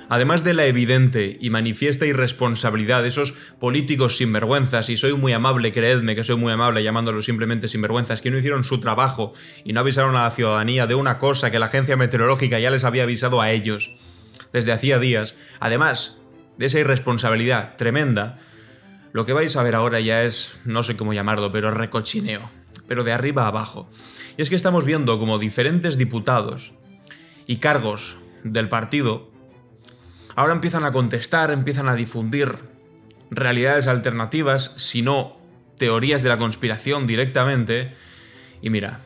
Además de la evidente y manifiesta irresponsabilidad de esos políticos sinvergüenzas, y soy muy amable, creedme que soy muy amable llamándolos simplemente sinvergüenzas, que no hicieron su trabajo y no avisaron a la ciudadanía de una cosa que la agencia meteorológica ya les había avisado a ellos desde hacía días, además de esa irresponsabilidad tremenda, lo que vais a ver ahora ya es, no sé cómo llamarlo, pero recochineo, pero de arriba a abajo. Y es que estamos viendo como diferentes diputados y cargos del partido ahora empiezan a contestar, empiezan a difundir realidades alternativas, si no teorías de la conspiración directamente. Y mira,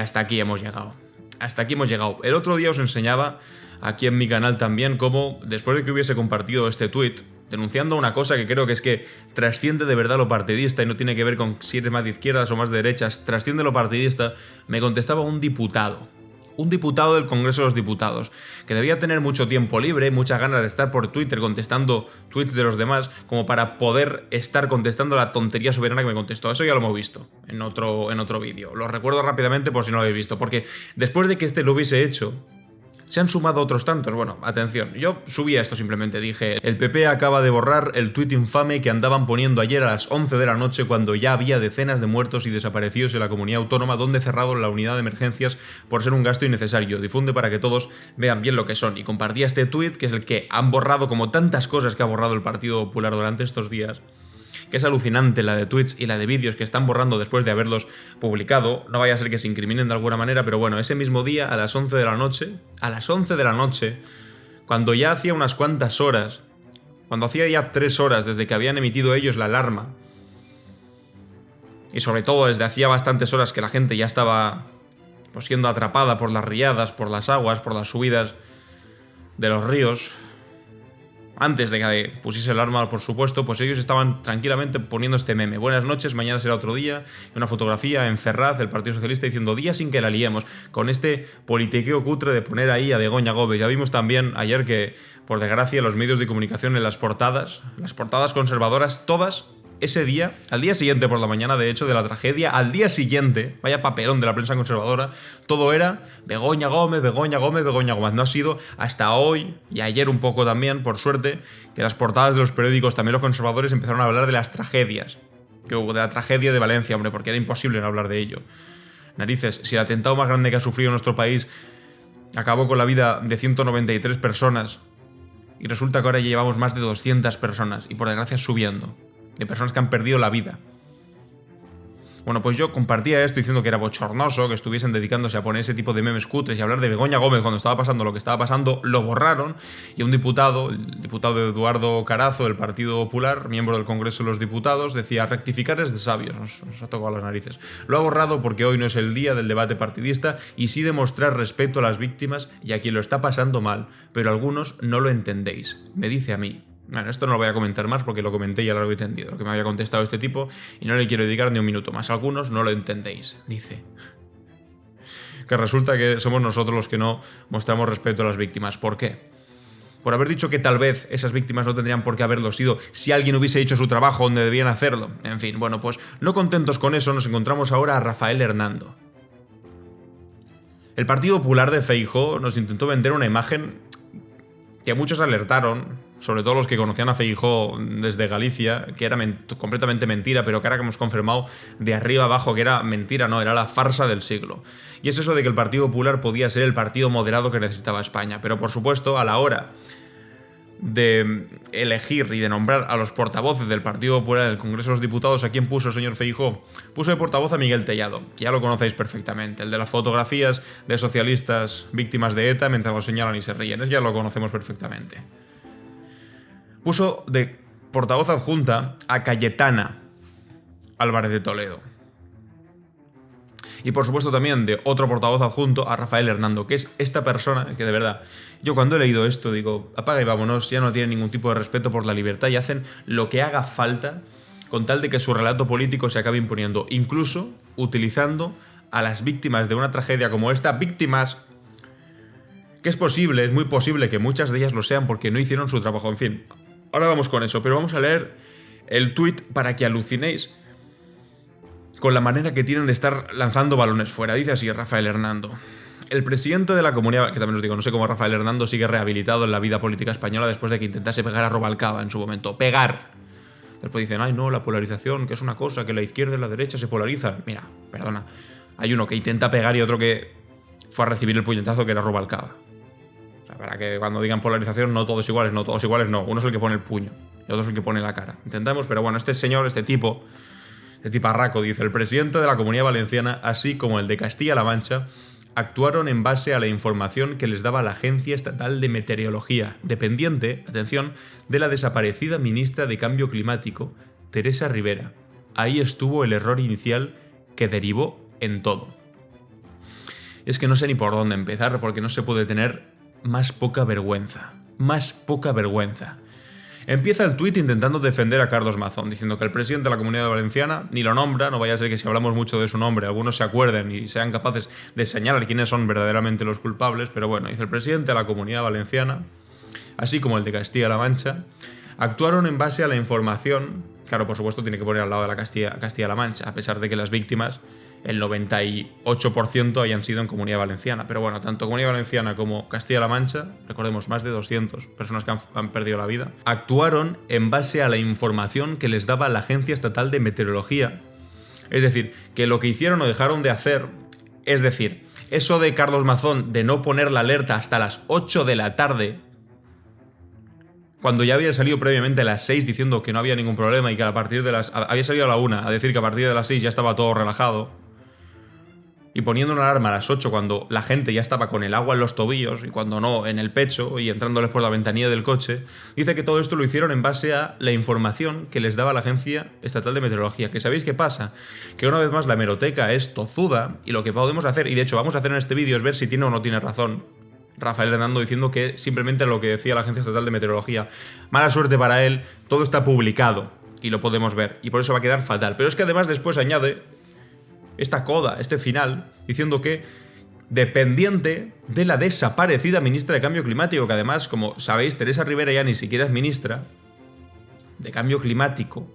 hasta aquí hemos llegado. Hasta aquí hemos llegado. El otro día os enseñaba, aquí en mi canal también, cómo después de que hubiese compartido este tweet denunciando una cosa que creo que es que trasciende de verdad lo partidista y no tiene que ver con si eres más de izquierdas o más de derechas, trasciende lo partidista, me contestaba un diputado del Congreso de los Diputados, que debía tener mucho tiempo libre, muchas ganas de estar por Twitter contestando tweets de los demás, como para poder estar contestando la tontería soberana que me contestó. Eso ya lo hemos visto en otro vídeo. Lo recuerdo rápidamente por si no lo habéis visto, porque después de que este lo hubiese hecho, se han sumado otros tantos. Bueno, atención, yo subí esto simplemente, dije: el PP acaba de borrar el tuit infame que andaban poniendo ayer a las 11 de la noche cuando ya había decenas de muertos y desaparecidos en la comunidad autónoma donde cerraron la unidad de emergencias por ser un gasto innecesario. Difunde para que todos vean bien lo que son. Y compartía este tuit, que es el que han borrado, como tantas cosas que ha borrado el Partido Popular durante estos días, que es alucinante la de tweets y la de vídeos que están borrando después de haberlos publicado. No vaya a ser que se incriminen de alguna manera, pero bueno, ese mismo día, a las 11 de la noche, cuando ya hacía unas cuantas horas, cuando hacía ya 3 horas desde que habían emitido ellos la alarma, y sobre todo desde hacía bastantes horas que la gente ya estaba pues siendo atrapada por las riadas, por las aguas, por las subidas de los ríos, antes de que pusiese el alarma, por supuesto, pues ellos estaban tranquilamente poniendo este meme: buenas noches, mañana será otro día, y una fotografía en Ferraz, el Partido Socialista, diciendo día sin que la liemos, con este politiqueo cutre de poner ahí a Begoña Gómez. Ya vimos también ayer que, por desgracia, los medios de comunicación en las portadas conservadoras, todas, ese día, al día siguiente por la mañana, de hecho, de la tragedia, al día siguiente, vaya papelón de la prensa conservadora, todo era Begoña Gómez, Begoña Gómez, Begoña Gómez. No ha sido hasta hoy, y ayer un poco también, por suerte, que las portadas de los periódicos, también los conservadores, empezaron a hablar de las tragedias que hubo, de la tragedia de Valencia, hombre, porque era imposible no hablar de ello. Narices, si el atentado más grande que ha sufrido nuestro país acabó con la vida de 193 personas, y resulta que ahora ya llevamos más de 200 personas, y por desgracia subiendo, de personas que han perdido la vida. Bueno, pues yo compartía esto diciendo que era bochornoso que estuviesen dedicándose a poner ese tipo de memes cutres y hablar de Begoña Gómez cuando estaba pasando lo que estaba pasando. Lo borraron, y un diputado, el diputado Eduardo Carazo del Partido Popular, miembro del Congreso de los Diputados, decía: rectificar es de sabios. Nos ha tocado las narices. Lo ha borrado porque hoy no es el día del debate partidista, y sí demostrar respeto a las víctimas y a quien lo está pasando mal, pero algunos no lo entendéis, me dice a mí. Bueno, esto no lo voy a comentar más porque lo comenté ya largo y tendido, lo que me había contestado este tipo, y no le quiero dedicar ni un minuto más. Algunos no lo entendéis, dice. Que resulta que somos nosotros los que no mostramos respeto a las víctimas. ¿Por qué? Por haber dicho que tal vez esas víctimas no tendrían por qué haberlo sido si alguien hubiese hecho su trabajo donde debían hacerlo. En fin, bueno, pues no contentos con eso, nos encontramos ahora a Rafael Hernando. El Partido Popular de Feijóo nos intentó vender una imagen que muchos alertaron, sobre todo los que conocían a Feijóo desde Galicia, que era completamente mentira, pero que ahora que hemos confirmado de arriba abajo que era mentira, no, era la farsa del siglo. Y es eso de que el Partido Popular podía ser el partido moderado que necesitaba España, pero por supuesto a la hora de elegir y de nombrar a los portavoces del Partido Popular en el Congreso de los Diputados, ¿a quién puso el señor Feijóo? Puso de portavoz a Miguel Tellado, que ya lo conocéis perfectamente, el de las fotografías de socialistas víctimas de ETA mientras lo señalan y se ríen, ese ya lo conocemos perfectamente. Puso de portavoz adjunta a Cayetana Álvarez de Toledo. Y por supuesto también de otro portavoz adjunto a Rafael Hernando, que es esta persona que de verdad, yo cuando he leído esto digo, apaga y vámonos, ya no tienen ningún tipo de respeto por la libertad y hacen lo que haga falta con tal de que su relato político se acabe imponiendo, incluso utilizando a las víctimas de una tragedia como esta, víctimas que es posible, es muy posible que muchas de ellas lo sean porque no hicieron su trabajo, en fin. Ahora vamos con eso, pero vamos a leer el tuit para que alucinéis con la manera que tienen de estar lanzando balones fuera. Dice así Rafael Hernando: El presidente de la Comunidad, que también os digo, no sé cómo Rafael Hernando sigue rehabilitado en la vida política española después de que intentase pegar a Rubalcaba en su momento. ¡Pegar! Después dicen, ay no, la polarización, que es una cosa, que la izquierda y la derecha se polarizan. Mira, perdona, hay uno que intenta pegar y otro que fue a recibir el puñetazo, que era Rubalcaba. O sea, para que cuando digan polarización, no todos iguales, no. Uno es el que pone el puño y otro es el que pone la cara. Intentamos, pero bueno, este señor, este tiparraco, dice, el presidente de la Comunidad Valenciana, así como el de Castilla-La Mancha, actuaron en base a la información que les daba la Agencia Estatal de Meteorología, dependiente, atención, de la desaparecida ministra de Cambio Climático, Teresa Rivera. Ahí estuvo el error inicial que derivó en todo. Es que no sé ni por dónde empezar, porque no se puede tener más poca vergüenza. Más poca vergüenza. Empieza el tuit intentando defender a Carlos Mazón, diciendo que el presidente de la Comunidad Valenciana ni lo nombra, no vaya a ser que si hablamos mucho de su nombre algunos se acuerden y sean capaces de señalar quiénes son verdaderamente los culpables, pero bueno, dice el presidente de la Comunidad Valenciana, así como el de Castilla-La Mancha, actuaron en base a la información, claro, por supuesto tiene que poner al lado de la Castilla-La Mancha, a pesar de que las víctimas, el 98% hayan sido en Comunidad Valenciana. Pero bueno, tanto Comunidad Valenciana como Castilla-La Mancha, recordemos, más de 200 personas que han perdido la vida, actuaron en base a la información que les daba la Agencia Estatal de Meteorología. Es decir, que lo que hicieron o dejaron de hacer, es decir, eso de Carlos Mazón de no poner la alerta hasta las 8 de la tarde, cuando ya había salido previamente a las 6 diciendo que no había ningún problema y que a partir de las... había salido a la 1 a decir que a partir de las 6 ya estaba todo relajado, y poniendo una alarma a las 8 cuando la gente ya estaba con el agua en los tobillos y cuando no en el pecho y entrándoles por la ventanilla del coche, dice que todo esto lo hicieron en base a la información que les daba la Agencia Estatal de Meteorología. ¿Que sabéis qué pasa? Que una vez más la hemeroteca es tozuda y lo que podemos hacer, y de hecho vamos a hacer en este vídeo, es ver si tiene o no tiene razón Rafael Hernando diciendo que simplemente lo que decía la Agencia Estatal de Meteorología. Mala suerte para él, todo está publicado y lo podemos ver y por eso va a quedar fatal. Pero es que además después añade esta coda, este final, diciendo que dependiente de la desaparecida ministra de Cambio Climático, que además, como sabéis, Teresa Rivera ya ni siquiera es ministra de Cambio Climático,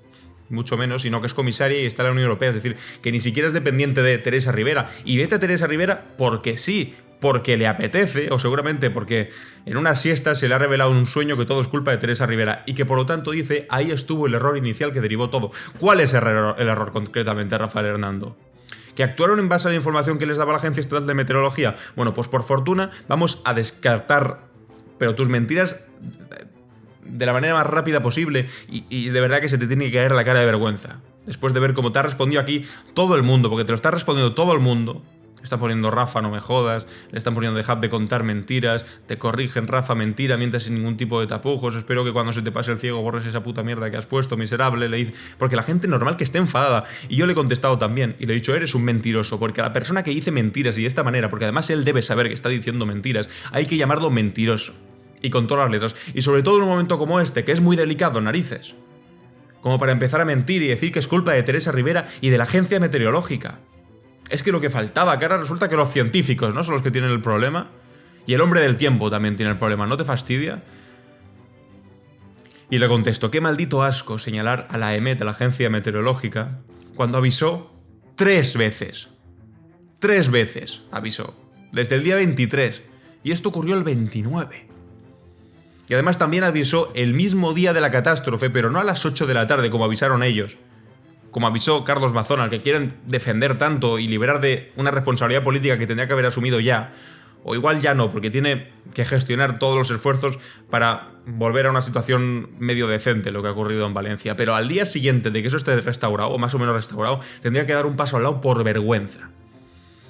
mucho menos, sino que es comisaria y está en la Unión Europea, es decir, que ni siquiera es dependiente de Teresa Rivera. Y vete a Teresa Rivera porque sí, porque le apetece, o seguramente porque en una siesta se le ha revelado en un sueño que todo es culpa de Teresa Rivera, y que por lo tanto dice, ahí estuvo el error inicial que derivó todo. ¿Cuál es el error concretamente, Rafael Hernando? ¿Que actuaron en base a la información que les daba la Agencia Estatal de Meteorología? Bueno, pues por fortuna vamos a descartar, pero tus mentiras de la manera más rápida posible, y de verdad que se te tiene que caer la cara de vergüenza. Después de ver cómo te ha respondido aquí todo el mundo, porque te lo está respondiendo todo el mundo. Están poniendo Rafa, no me jodas, le están poniendo dejad de contar mentiras, te corrigen Rafa, mentira, mientes sin ningún tipo de tapujos, espero que cuando se te pase el ciego borres esa puta mierda que has puesto, miserable, le dice, porque la gente normal que esté enfadada, y yo le he contestado también, y le he dicho, eres un mentiroso, porque a la persona que dice mentiras y de esta manera, porque además él debe saber que está diciendo mentiras, hay que llamarlo mentiroso, y con todas las letras, y sobre todo en un momento como este, que es muy delicado, narices, como para empezar a mentir y decir que es culpa de Teresa Rivera y de la Agencia Meteorológica. Es que lo que faltaba, que ahora resulta que los científicos, ¿no?, son los que tienen el problema. Y el hombre del tiempo también tiene el problema, ¿no te fastidia? Y le contesto, qué maldito asco señalar a la EMET, a la Agencia Meteorológica, cuando avisó 3 veces. 3 veces avisó. Desde el día 23. Y esto ocurrió el 29. Y además también avisó el mismo día de la catástrofe, pero no a las 8 de la tarde como avisaron ellos. Como avisó Carlos Mazón, al que quieren defender tanto y liberar de una responsabilidad política que tendría que haber asumido ya, o igual ya no, porque tiene que gestionar todos los esfuerzos para volver a una situación medio decente, lo que ha ocurrido en Valencia. Pero al día siguiente de que eso esté restaurado, o más o menos restaurado, tendría que dar un paso al lado por vergüenza.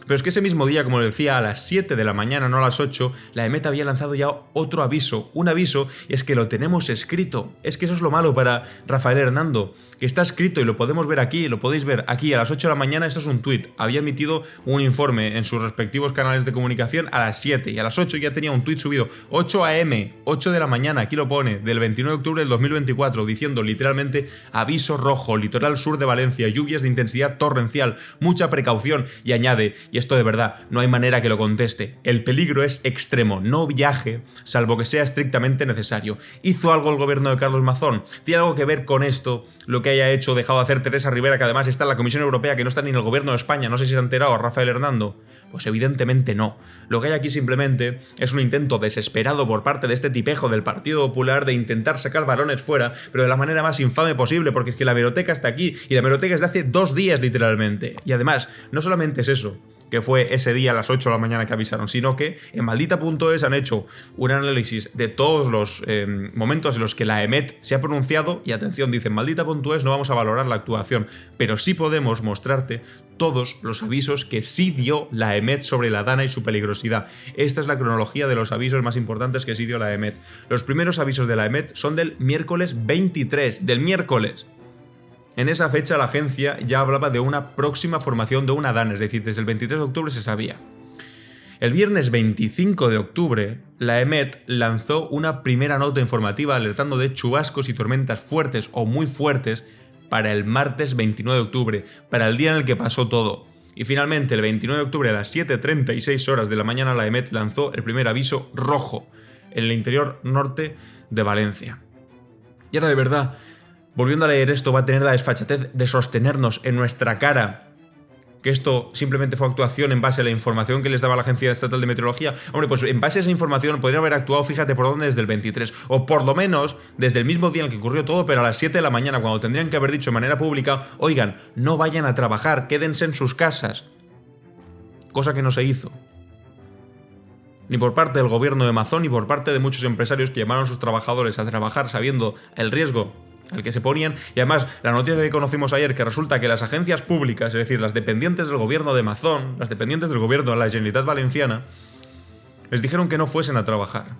Pero es que ese mismo día, como decía, a las 7 de la mañana, no a las 8, la EMET había lanzado ya otro aviso. Un aviso, y es que lo tenemos escrito. Es que eso es lo malo para Rafael Hernando, que está escrito y lo podemos ver aquí, lo podéis ver aquí a las 8 de la mañana. Esto es un tuit. Había emitido un informe en sus respectivos canales de comunicación a las 7 y a las 8 ya tenía un tuit subido. 8 AM, 8 de la mañana, aquí lo pone, del 29 de octubre del 2024, diciendo literalmente aviso rojo, litoral sur de Valencia, lluvias de intensidad torrencial, mucha precaución, y añade, y esto de verdad, no hay manera que lo conteste. El peligro es extremo, no viaje, salvo que sea estrictamente necesario. ¿Hizo algo el gobierno de Carlos Mazón? ¿Tiene algo que ver con esto, lo que haya hecho o dejado de hacer Teresa Rivera, que además está en la Comisión Europea, que no está ni en el gobierno de España? No sé si se ha enterado Rafael Hernando. Pues evidentemente no. Lo que hay aquí simplemente es un intento desesperado por parte de este tipejo del Partido Popular de intentar sacar balones fuera, pero de la manera más infame posible, porque es que la hemeroteca está aquí, y la hemeroteca es de hace 2 días literalmente. Y además, no solamente es eso, que fue ese día a las 8 de la mañana que avisaron, sino que en maldita.es han hecho un análisis de todos los momentos en los que la EMET se ha pronunciado, y atención, dicen, maldita.es no vamos a valorar la actuación, pero sí podemos mostrarte todos los avisos que sí dio la EMET sobre la DANA y su peligrosidad. Esta es la cronología de los avisos más importantes que sí dio la EMET. Los primeros avisos de la EMET son del miércoles 23, del miércoles. En esa fecha la agencia ya hablaba de una próxima formación de una DANA, es decir, desde el 23 de octubre se sabía. El viernes 25 de octubre, la EMET lanzó una primera nota informativa alertando de chubascos y tormentas fuertes o muy fuertes para el martes 29 de octubre, para el día en el que pasó todo. Y finalmente, el 29 de octubre a las 7:36 horas de la mañana, la EMET lanzó el primer aviso rojo en el interior norte de Valencia. Y ahora de verdad, volviendo a leer esto, va a tener la desfachatez de sostenernos en nuestra cara que esto simplemente fue actuación en base a la información que les daba la Agencia Estatal de Meteorología. Hombre, pues en base a esa información podrían haber actuado, fíjate por dónde, desde el 23, o por lo menos desde el mismo día en el que ocurrió todo, pero a las 7 de la mañana, cuando tendrían que haber dicho de manera pública, oigan, no vayan a trabajar, quédense en sus casas. Cosa que no se hizo. Ni por parte del gobierno de Mazón, ni por parte de muchos empresarios que llamaron a sus trabajadores a trabajar sabiendo el riesgo al que se ponían. Y además, la noticia que conocimos ayer, que resulta que las agencias públicas, es decir, las dependientes del gobierno de Mazón, las dependientes del gobierno de la Generalitat Valenciana, les dijeron que no fuesen a trabajar.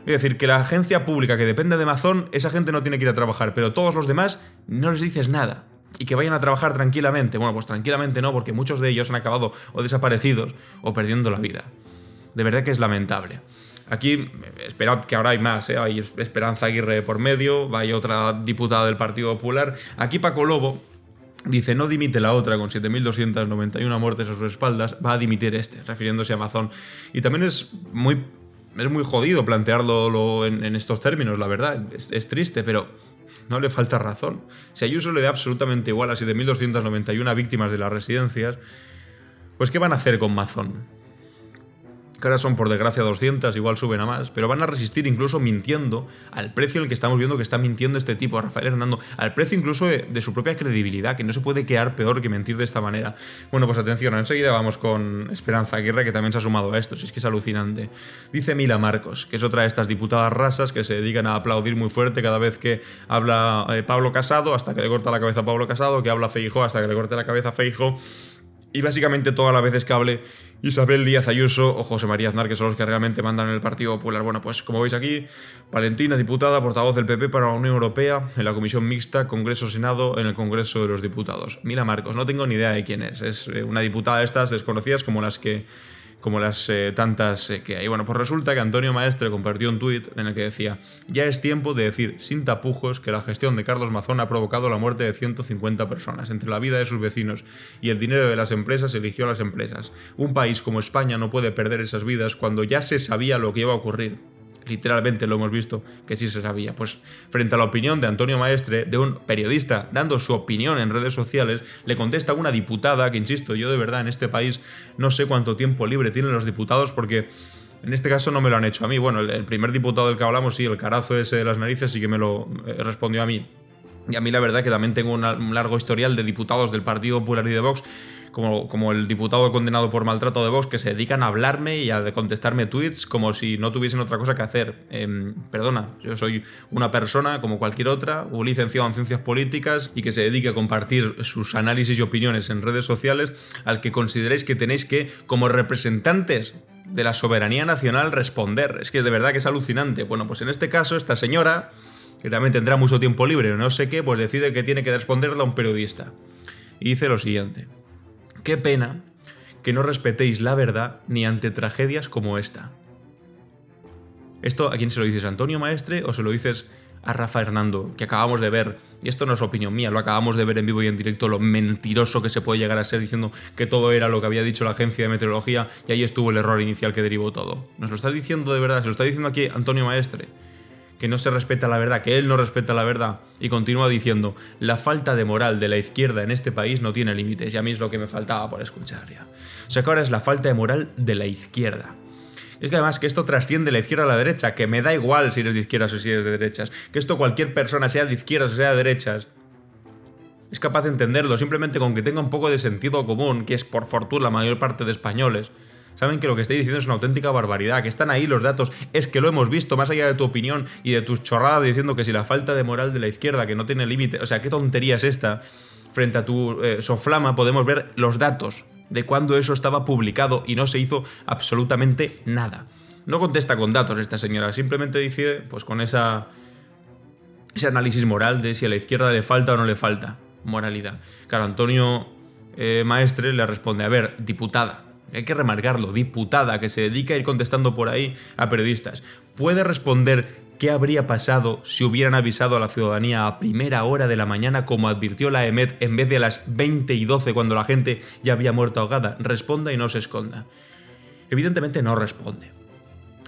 Es decir, que la agencia pública que depende de Mazón, esa gente no tiene que ir a trabajar, pero todos los demás no les dices nada. Y que vayan a trabajar tranquilamente. Bueno, pues tranquilamente no, porque muchos de ellos han acabado o desaparecidos o perdiendo la vida. De verdad que es lamentable. Aquí, esperad que ahora hay más, hay Esperanza Aguirre por medio, hay otra diputada del Partido Popular. Aquí Paco Lobo dice, no dimite la otra con 7.291 muertes a sus espaldas, va a dimitir refiriéndose a Mazón. Y también es muy jodido plantearlo en estos términos, la verdad, es triste, pero no le falta razón. Si a Ayuso le da absolutamente igual a 7.291 víctimas de las residencias, pues ¿qué van a hacer con Mazón? Que ahora son por desgracia 200, igual suben a más, pero van a resistir incluso mintiendo al precio en el que estamos viendo que está mintiendo este tipo, a Rafael Hernando, al precio incluso de su propia credibilidad, que no se puede quedar peor que mentir de esta manera. Bueno, pues atención, enseguida vamos con Esperanza Aguirre, que también se ha sumado a esto, si es que es alucinante. Dice Mila Marcos, que es otra de estas diputadas rasas que se dedican a aplaudir muy fuerte cada vez que habla Pablo Casado, hasta que le corta la cabeza a Pablo Casado, que habla Feijóo hasta que le corte la cabeza a Feijóo. Y básicamente todas las veces que hable Isabel Díaz Ayuso o José María Aznar, que son los que realmente mandan en el Partido Popular. Bueno, pues como veis aquí, Valentina, diputada, portavoz del PP para la Unión Europea, en la Comisión Mixta, Congreso-Senado, en el Congreso de los Diputados. Mila Marcos, no tengo ni idea de quién es una diputada de estas desconocidas como las tantas que hay. Bueno, pues resulta que Antonio Maestre compartió un tuit en el que decía: ya es tiempo de decir sin tapujos que la gestión de Carlos Mazón ha provocado la muerte de 150 personas. Entre la vida de sus vecinos y el dinero de las empresas, eligió a las empresas. Un país como España no puede perder esas vidas cuando ya se sabía lo que iba a ocurrir. Literalmente lo hemos visto que sí se sabía. Pues frente a la opinión de Antonio Maestre, de un periodista dando su opinión en redes sociales, le contesta una diputada que, insisto, yo de verdad en este país no sé cuánto tiempo libre tienen los diputados, porque en este caso no me lo han hecho a mí. Bueno, el primer diputado del que hablamos, sí, el carazo ese de las narices, sí que me lo respondió a mí. Y a mí la verdad que también tengo un largo historial de diputados del Partido Popular y de Vox, como el diputado condenado por maltrato de Vox, que se dedican a hablarme y a contestarme tweets como si no tuviesen otra cosa que hacer. Perdona, yo soy una persona como cualquier otra, un licenciado en ciencias políticas y que se dedique a compartir sus análisis y opiniones en redes sociales, al que consideréis que tenéis que, como representantes de la soberanía nacional, responder. Es que de verdad que es alucinante. Bueno, pues en este caso, esta señora, que también tendrá mucho tiempo libre o no sé qué, pues decide que tiene que responderle a un periodista. Y dice lo siguiente: qué pena que no respetéis la verdad ni ante tragedias como esta. ¿Esto a quién se lo dices? ¿A Antonio Maestre o se lo dices a Rafa Hernando, que acabamos de ver, y esto no es opinión mía, lo acabamos de ver en vivo y en directo, lo mentiroso que se puede llegar a ser diciendo que todo era lo que había dicho la agencia de meteorología y ahí estuvo el error inicial que derivó todo. ¿Nos lo estás diciendo de verdad? ¿Se lo está diciendo aquí Antonio Maestre? Que no se respeta la verdad, que él no respeta la verdad, y continúa diciendo: la falta de moral de la izquierda en este país no tiene límites, y a mí es lo que me faltaba por escuchar ya. O sea que ahora es la falta de moral de la izquierda. Es que además que esto trasciende la izquierda a la derecha, que me da igual si eres de izquierdas o si eres de derechas, que esto cualquier persona, sea de izquierdas o sea de derechas, es capaz de entenderlo, simplemente con que tenga un poco de sentido común, que es por fortuna la mayor parte de españoles. Saben que lo que estoy diciendo es una auténtica barbaridad, que están ahí los datos, es que lo hemos visto, más allá de tu opinión y de tus chorradas diciendo que si la falta de moral de la izquierda, que no tiene límite, o sea, qué tontería es esta. Frente a tu soflama podemos ver los datos de cuando eso estaba publicado y no se hizo absolutamente nada. No contesta con datos esta señora, simplemente dice, pues con ese análisis moral de si a la izquierda le falta o no le falta moralidad. Claro, Antonio Maestre le responde: a ver, diputada, hay que remarcarlo, diputada, que se dedica a ir contestando por ahí a periodistas, ¿puede responder qué habría pasado si hubieran avisado a la ciudadanía a primera hora de la mañana como advirtió la EMET en vez de a las 20:12 cuando la gente ya había muerto ahogada? Responda y no se esconda. Evidentemente no responde.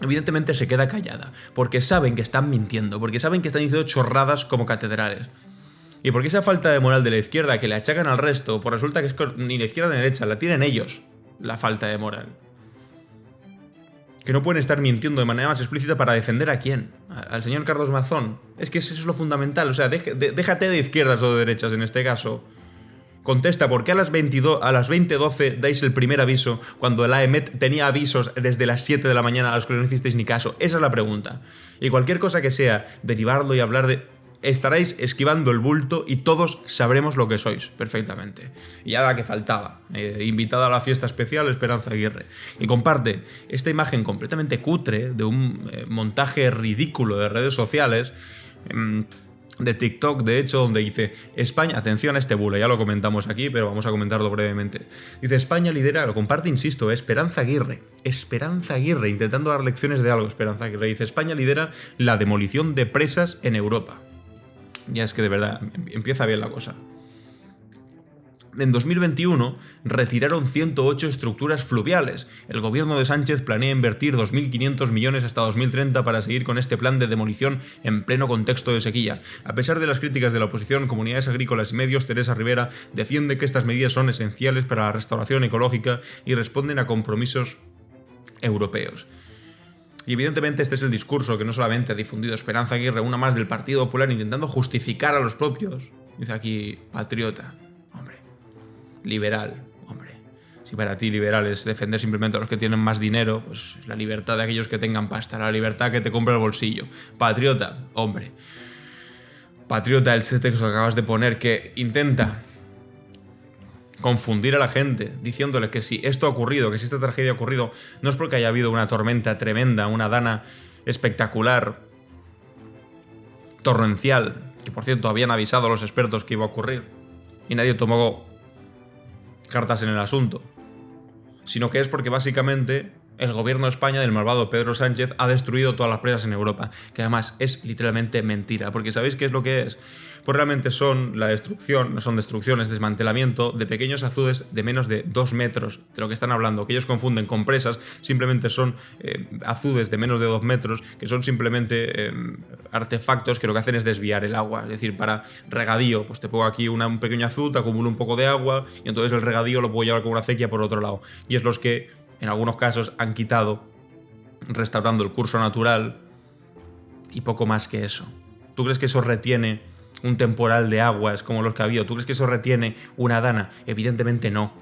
Evidentemente se queda callada, porque saben que están mintiendo, porque saben que están diciendo chorradas como catedrales. Y porque esa falta de moral de la izquierda que le achacan al resto, pues resulta que es ni la izquierda ni la derecha, la tienen ellos, la falta de moral. Que no pueden estar mintiendo de manera más explícita para defender a quién, al señor Carlos Mazón. Es que eso es lo fundamental, o sea, déjate de izquierdas o de derechas en este caso. Contesta, ¿por qué a las 20:12 dais el primer aviso cuando la EMET tenía avisos desde las 7 de la mañana a los que no hicisteis ni caso? Esa es la pregunta. Y cualquier cosa que sea derivarlo y hablar de... estaréis esquivando el bulto y todos sabremos lo que sois perfectamente. Y ahora que faltaba, invitada a la fiesta especial Esperanza Aguirre. Y comparte esta imagen completamente cutre de un montaje ridículo de redes sociales... de TikTok, de hecho, donde dice: España, atención a este bulo, ya lo comentamos aquí, pero vamos a comentarlo brevemente. Dice: España lidera, lo comparte, insisto, Esperanza Aguirre, intentando dar lecciones de algo. Esperanza Aguirre dice: España lidera la demolición de presas en Europa. Ya es que de verdad, empieza bien la cosa. En 2021 retiraron 108 estructuras fluviales. El gobierno de Sánchez planea invertir 2.500 millones hasta 2030 para seguir con este plan de demolición en pleno contexto de sequía. A pesar de las críticas de la oposición, comunidades agrícolas y medios, Teresa Rivera defiende que estas medidas son esenciales para la restauración ecológica y responden a compromisos europeos. Y evidentemente este es el discurso que no solamente ha difundido Esperanza Aguirre, una más del Partido Popular, intentando justificar a los propios. Dice aquí: patriota. Liberal, hombre. Si para ti liberal es defender simplemente a los que tienen más dinero, pues la libertad de aquellos que tengan pasta, la libertad que te compra el bolsillo. Patriota, hombre. Patriota, el texto que acabas de poner, que intenta confundir a la gente, diciéndole que si esto ha ocurrido, que si esta tragedia ha ocurrido, no es porque haya habido una tormenta tremenda, una dana espectacular, torrencial, que por cierto habían avisado a los expertos que iba a ocurrir, y nadie tomó cartas en el asunto, sino que es porque básicamente el gobierno de España del malvado Pedro Sánchez ha destruido todas las presas en Europa, que además es literalmente mentira, porque ¿sabéis qué es lo que es? Pues realmente son destrucciones, desmantelamiento de pequeños azudes de menos de 2 metros, de lo que están hablando, que ellos confunden con presas, simplemente son azudes de menos de 2 metros, que son simplemente artefactos que lo que hacen es desviar el agua, es decir, para regadío, pues te pongo aquí un pequeño azud, te acumulo un poco de agua, y entonces el regadío lo puedo llevar con una acequia por otro lado, y es los que en algunos casos han quitado, restaurando el curso natural, y poco más que eso. ¿Tú crees que eso retiene un temporal de aguas como los que ha habido? ¿Tú crees que eso retiene una dana? Evidentemente no.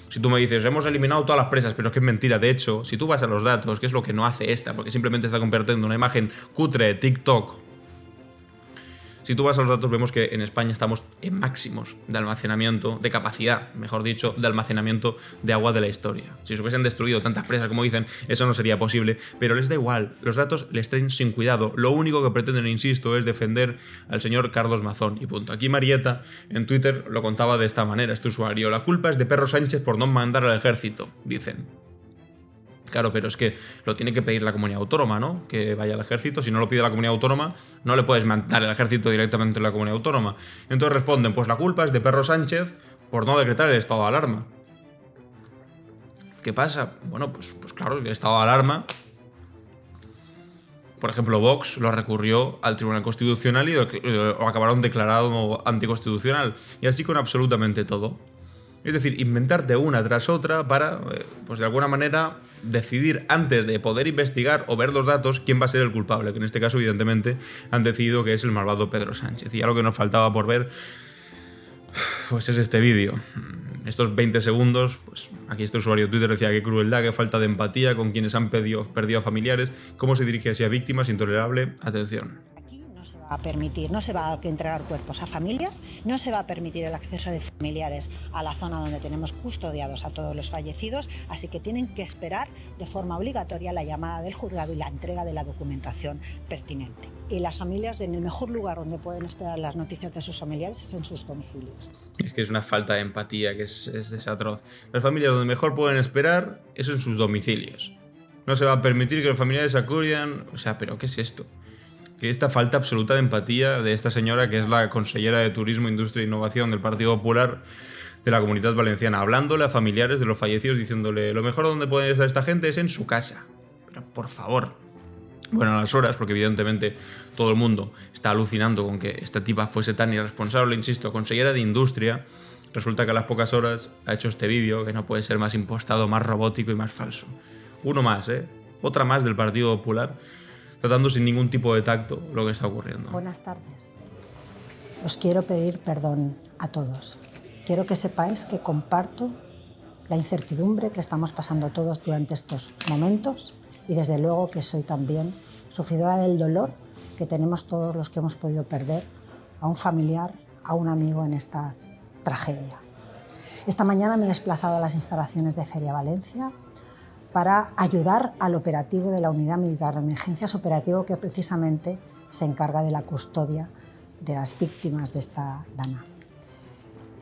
Si tú me dices, hemos eliminado todas las presas, pero es que es mentira. De hecho, si tú vas a los datos, que es lo que no hace esta, porque simplemente está convirtiendo una imagen cutre de TikTok. Si tú vas a los datos, vemos que en España estamos en máximos de almacenamiento, de capacidad, mejor dicho, de almacenamiento de agua de la historia. Si se hubiesen destruido tantas presas como dicen, eso no sería posible, pero les da igual, los datos les traen sin cuidado. Lo único que pretenden, insisto, es defender al señor Carlos Mazón y punto. Aquí Marieta en Twitter lo contaba de esta manera, este usuario: la culpa es de Pedro Sánchez por no mandar al ejército, dicen. Claro, pero es que lo tiene que pedir la comunidad autónoma, ¿no? Que vaya al ejército. Si no lo pide la comunidad autónoma, no le puedes mandar el ejército directamente a la comunidad autónoma. Entonces responden, pues la culpa es de Pedro Sánchez por no decretar el estado de alarma. ¿Qué pasa? Bueno, pues claro, el estado de alarma... Por ejemplo, Vox lo recurrió al Tribunal Constitucional y lo acabaron declarado anticonstitucional. Y así con absolutamente todo. Es decir, inventarte una tras otra para, pues de alguna manera, decidir antes de poder investigar o ver los datos quién va a ser el culpable. Que en este caso, evidentemente, han decidido que es el malvado Pedro Sánchez. Y ya lo que nos faltaba por ver, pues es este vídeo. Estos 20 segundos, pues aquí este usuario de Twitter decía qué crueldad, qué falta de empatía con quienes han perdido a familiares, cómo se dirige así a víctimas, intolerable. Atención. Aquí no se va a permitir, no se va a entregar cuerpos a familias, no se va a permitir el acceso de familiares a la zona donde tenemos custodiados a todos los fallecidos, así que tienen que esperar de forma obligatoria la llamada del juzgado y la entrega de la documentación pertinente. Y las familias, en el mejor lugar donde pueden esperar las noticias de sus familiares es en sus domicilios. Es que es una falta de empatía que es desatroz. Las familias donde mejor pueden esperar es en sus domicilios. No se va a permitir que los familiares acudan... O sea, ¿pero qué es esto? Que esta falta absoluta de empatía de esta señora que es la consellera de Turismo, Industria e Innovación del Partido Popular de la Comunidad Valenciana, hablándole a familiares de los fallecidos, diciéndole lo mejor donde pueden estar esta gente es en su casa. Pero por favor... Bueno, a las horas, porque evidentemente todo el mundo está alucinando con que esta tipa fuese tan irresponsable, insisto, consellera de Industria, resulta que a las pocas horas ha hecho este vídeo que no puede ser más impostado, más robótico y más falso. Uno más, ¿eh? Otra más del Partido Popular, tratando sin ningún tipo de tacto lo que está ocurriendo. Buenas tardes. Os quiero pedir perdón a todos. Quiero que sepáis que comparto la incertidumbre que estamos pasando todos durante estos momentos y desde luego que soy también sufridora del dolor que tenemos todos los que hemos podido perder a un familiar, a un amigo en esta tragedia. Esta mañana me he desplazado a las instalaciones de Feria Valencia para ayudar al operativo de la Unidad Militar de Emergencias, operativo que precisamente se encarga de la custodia de las víctimas de esta dama.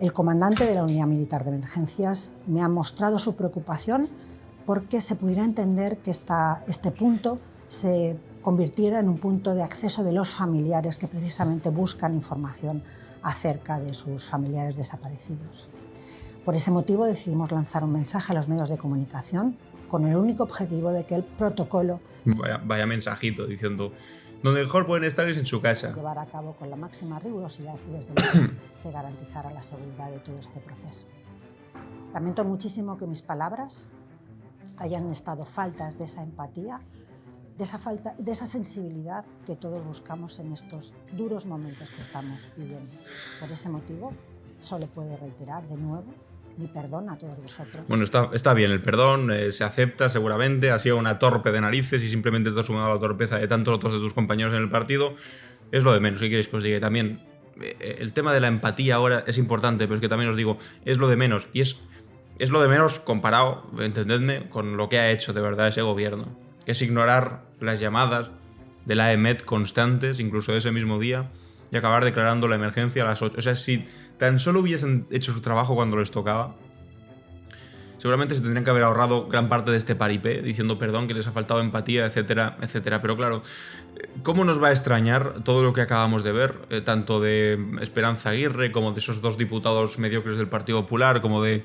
El comandante de la Unidad Militar de Emergencias me ha mostrado su preocupación porque se pudiera entender que este punto se convirtiera en un punto de acceso de los familiares que precisamente buscan información acerca de sus familiares desaparecidos. Por ese motivo decidimos lanzar un mensaje a los medios de comunicación con el único objetivo de que el protocolo... Vaya mensajito diciendo, donde mejor pueden estar es en su casa. ...llevar a cabo con la máxima rigurosidad y desde luego se garantizara la seguridad de todo este proceso. Lamento muchísimo que mis palabras hayan estado faltas de esa empatía, de esa sensibilidad que todos buscamos en estos duros momentos que estamos viviendo. Por ese motivo, solo puedo reiterar de nuevo mi perdón a todos vosotros. Bueno, está bien el perdón, se acepta seguramente, ha sido una torpe de narices y simplemente te has sumado a la torpeza de tantos otros de tus compañeros en el partido. Es lo de menos, ¿qué queréis que os diga? Y también el tema de la empatía ahora es importante, pero es que también os digo, es lo de menos. Y es lo de menos comparado, entendedme, con lo que ha hecho de verdad ese gobierno, que es ignorar las llamadas de la EMET constantes, incluso ese mismo día, y acabar declarando la emergencia a las 8. O sea, si tan solo hubiesen hecho su trabajo cuando les tocaba, seguramente se tendrían que haber ahorrado gran parte de este paripé, diciendo perdón, que les ha faltado empatía, etcétera, etcétera. Pero claro, ¿cómo nos va a extrañar todo lo que acabamos de ver? Tanto de Esperanza Aguirre, como de esos dos diputados mediocres del Partido Popular, como de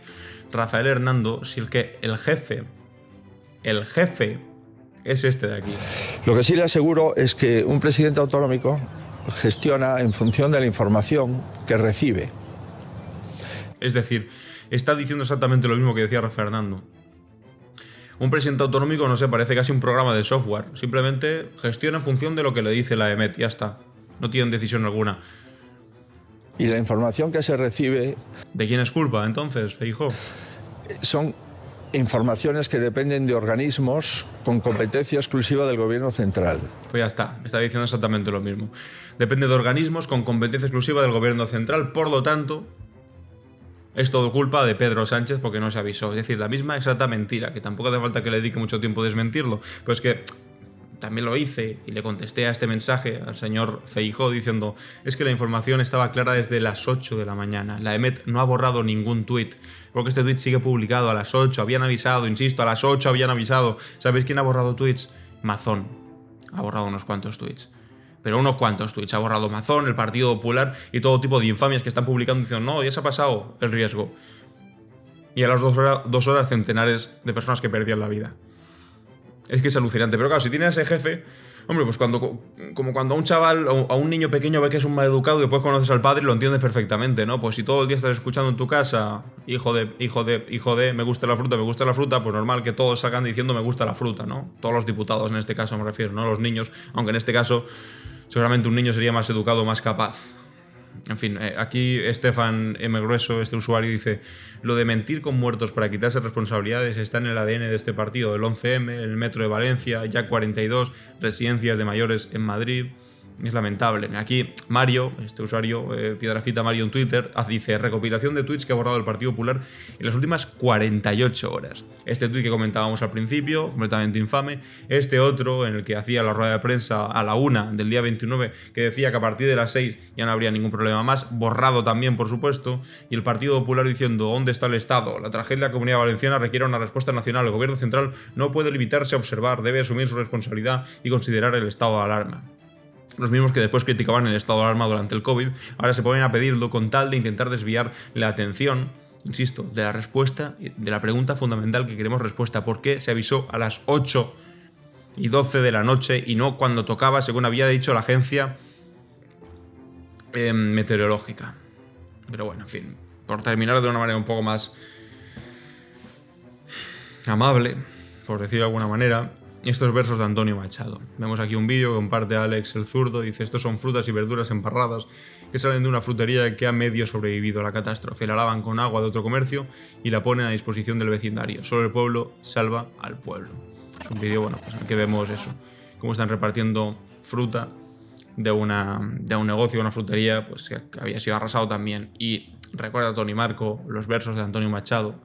Rafael Hernando, si el jefe es este de aquí. Lo que sí le aseguro es que un presidente autonómico gestiona en función de la información que recibe. Es decir, está diciendo exactamente lo mismo que decía Rafael Hernando. Un presidente autonómico, no sé, parece casi un programa de software. Simplemente gestiona en función de lo que le dice la EMET, ya está. No tienen decisión alguna. Y la información que se recibe... ¿De quién es culpa, entonces, Feijóo? Son informaciones que dependen de organismos con competencia exclusiva del gobierno central. Pues ya está diciendo exactamente lo mismo. Depende de organismos con competencia exclusiva del gobierno central, por lo tanto, es todo culpa de Pedro Sánchez porque no se avisó. Es decir, la misma exacta mentira, que tampoco hace falta que le dedique mucho tiempo a desmentirlo, pero es que también lo hice y le contesté a este mensaje al señor Feijóo diciendo: es que la información estaba clara desde las 8 de la mañana. La EMET no ha borrado ningún tuit, porque este tuit sigue publicado a las 8. Habían avisado, insisto, a las 8 habían avisado. ¿Sabéis quién ha borrado tuits? Mazón. Ha borrado unos cuantos tuits. Pero unos cuantos tuits. Ha borrado Mazón, el Partido Popular y todo tipo de infamias que están publicando diciendo: no, ya se ha pasado el riesgo. Y a las 2 horas centenares de personas que perdían la vida. Es que es alucinante. Pero claro, si tienes a ese jefe, hombre, pues como cuando a un chaval o a un niño pequeño ve que es un maleducado y después conoces al padre y lo entiendes perfectamente, ¿no? Pues si todo el día estás escuchando en tu casa: hijo de, me gusta la fruta, pues normal que todos salgan diciendo me gusta la fruta, ¿no? Todos los diputados en este caso me refiero, no los niños, aunque en este caso seguramente un niño sería más educado, más capaz. En fin, aquí Estefan M. Grueso, este usuario, dice: lo de mentir con muertos para quitarse responsabilidades está en el ADN de este partido, el 11M, el metro de Valencia, ya 42, residencias de mayores en Madrid. Es lamentable. Aquí Mario, este usuario, Piedrafita Mario en Twitter, dice: recopilación de tweets que ha borrado el Partido Popular en las últimas 48 horas. Este tweet que comentábamos al principio, completamente infame. Este otro, en el que hacía la rueda de prensa a la 1 del día 29, que decía que a partir de las 6 ya no habría ningún problema más. Borrado también, por supuesto. Y el Partido Popular diciendo: ¿dónde está el Estado? La tragedia de la Comunidad Valenciana requiere una respuesta nacional. El Gobierno central no puede limitarse a observar, debe asumir su responsabilidad y considerar el estado de alarma. Los mismos que después criticaban el estado de alarma durante el COVID, ahora se ponen a pedirlo con tal de intentar desviar la atención, insisto, de la respuesta, de la pregunta fundamental que queremos respuesta: ¿por qué se avisó a las 8:12 de la noche y no cuando tocaba, según había dicho la agencia meteorológica? Pero bueno, en fin, por terminar de una manera un poco más amable, por decirlo de alguna manera, estos versos de Antonio Machado. Vemos aquí un vídeo que comparte Alex el Zurdo. Dice: estos son frutas y verduras emparradas que salen de una frutería que ha medio sobrevivido a la catástrofe. La lavan con agua de otro comercio y la ponen a disposición del vecindario. Solo el pueblo salva al pueblo. Es un vídeo, bueno, pues en el que vemos eso, cómo están repartiendo fruta de un negocio, una frutería, pues que había sido arrasado también. Y recuerda Tony Marco los versos de Antonio Machado,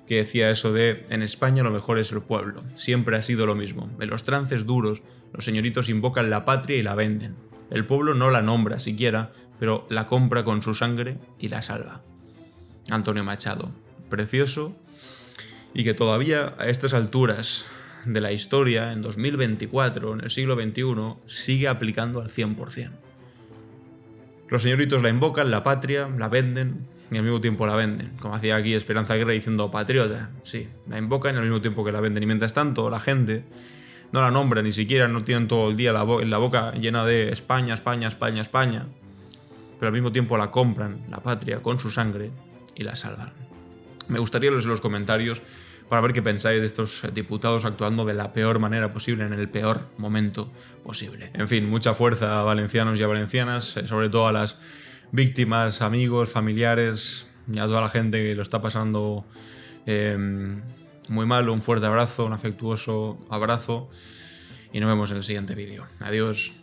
que decía eso de: en España lo mejor es el pueblo, siempre ha sido lo mismo. En los trances duros, los señoritos invocan la patria y la venden. El pueblo no la nombra siquiera, pero la compra con su sangre y la salva. Antonio Machado, precioso, y que todavía a estas alturas de la historia, en 2024, en el siglo XXI, sigue aplicando al 100%. Los señoritos la invocan, la patria, la venden y al mismo tiempo la venden. Como hacía aquí Esperanza Aguirre diciendo: patriota. Sí, la invocan y al mismo tiempo que la venden. Y mientras tanto, la gente no la nombra ni siquiera, no tienen todo el día en la boca llena de España, España, España, España. Pero al mismo tiempo la compran, la patria, con su sangre y la salvan. Me gustaría leeros en los comentarios para ver qué pensáis de estos diputados actuando de la peor manera posible en el peor momento posible. En fin, mucha fuerza a valencianos y a valencianas, sobre todo a las víctimas, amigos, familiares y a toda la gente que lo está pasando muy mal. Un fuerte abrazo, un afectuoso abrazo y nos vemos en el siguiente vídeo. Adiós.